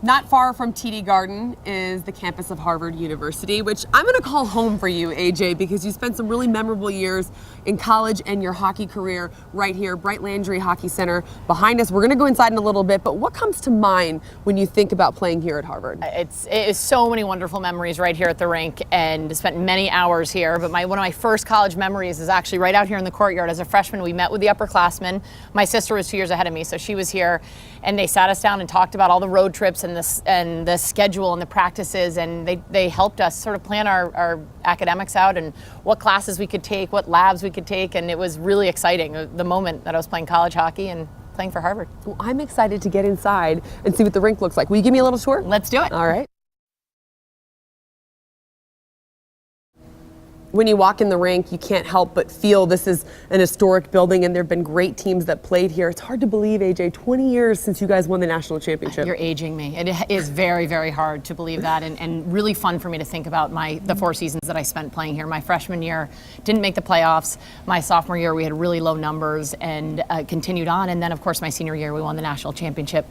Not far from TD Garden is the campus of Harvard University, which I'm going to call home for you, AJ, because you spent some really memorable years in college and your hockey career right here, Bright Landry Hockey Center behind us. We're going to go inside in a little bit, but what comes to mind when you think about playing here at Harvard? It is so many wonderful memories right here at the rink, and spent many hours here. But one of my first college memories is actually right out here in the courtyard. As a freshman, we met with the upperclassmen. My sister was 2 years ahead of me, so she was here, and they sat us down and talked about all the road trips and the schedule and the practices, and they helped us sort of plan our academics out and what classes we could take, what labs we could take, and it was really exciting, the moment that I was playing college hockey and playing for Harvard. Well, I'm excited to get inside and see what the rink looks like. Will you give me a little tour? Let's do it. All right. When you walk in the rink, you can't help but feel this is an historic building, and there have been great teams that played here. It's hard to believe, AJ, 20 years since you guys won the national championship. You're aging me. It is very, very hard to believe that, and really fun for me to think about the 4 seasons that I spent playing here. My freshman year, didn't make the playoffs. My sophomore year, we had really low numbers and continued on. And then, of course, my senior year, we won the national championship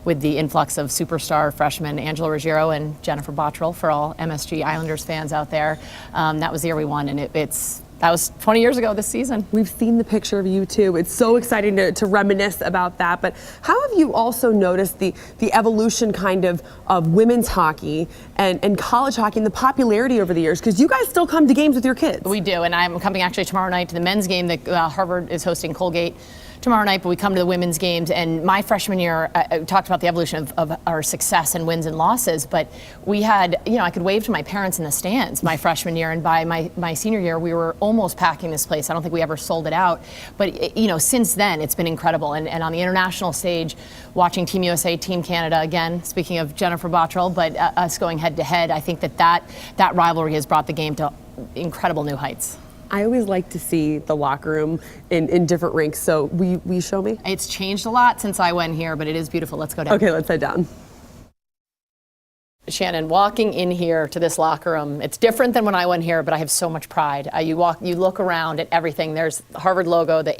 with the influx of superstar freshmen Angela Ruggiero and Jennifer Bottrell, for all MSG Islanders fans out there. That was the year we won, and that was 20 years ago this season. We've seen the picture of you too. It's so exciting to reminisce about that. But how have you also noticed the evolution kind of women's hockey and college hockey and the popularity over the years? Because you guys still come to games with your kids. We do, and I'm coming actually tomorrow night to the men's game that Harvard is hosting Colgate tomorrow night, but we come to the women's games. And my freshman year, I talked about the evolution of our success and wins and losses, but we had, I could wave to my parents in the stands my freshman year, and by my senior year, we were almost packing this place. I don't think we ever sold it out, but since then, it's been incredible. And on the international stage, watching Team USA, Team Canada, again, speaking of Jennifer Bottrell, but us going head to head, I think that rivalry has brought the game to incredible new heights. I always like to see the locker room in different rinks, so will you show me? It's changed a lot since I went here, but it is beautiful. Let's go down. Okay, let's head down. Shannon, walking in here to this locker room, it's different than when I went here, but I have so much pride. You look around at everything. There's the Harvard logo, the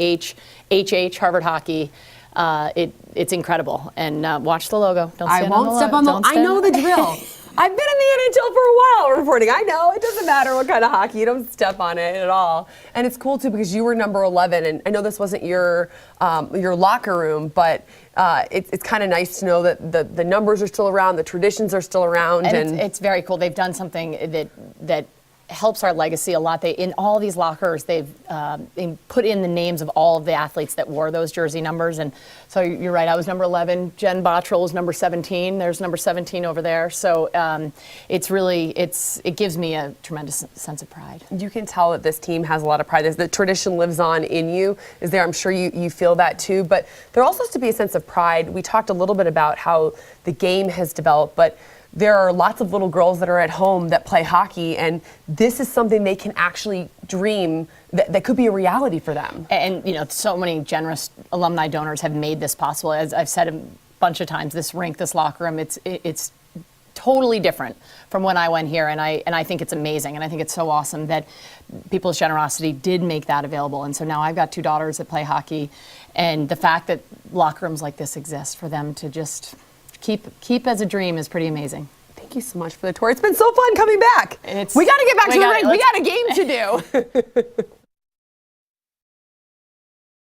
HH, Harvard Hockey. It's incredible. And watch the logo. Don't stand on the step on the. I know the drill. I've been in the NHL for a while reporting. I know, it doesn't matter what kind of hockey, you don't step on it at all. And it's cool too because you were number 11, and I know this wasn't your locker room, but it's kind of nice to know that the numbers are still around, the traditions are still around. And it's very cool. They've done something that helps our legacy a lot. In all these lockers, they've put in the names of all of the athletes that wore those jersey numbers. And so you're right, I was number 11. Jen Bottrell was number 17. There's number 17 over there. So it gives me a tremendous sense of pride. You can tell that this team has a lot of pride. The tradition lives on in you. Is there? I'm sure you feel that too. But there also has to be a sense of pride. We talked a little bit about how the game has developed, but there are lots of little girls that are at home that play hockey, and this is something they can actually dream that could be a reality for them. And so many generous alumni donors have made this possible. As I've said a bunch of times, this rink, this locker room, it's totally different from when I went here, and I think it's amazing, and I think it's so awesome that people's generosity did make that available. And so now I've got 2 daughters that play hockey, and the fact that locker rooms like this exist for them to just keep as a dream is pretty amazing. Thank you so much for the tour. It's been so fun coming back. We got to get back to the rink. We got a game to do.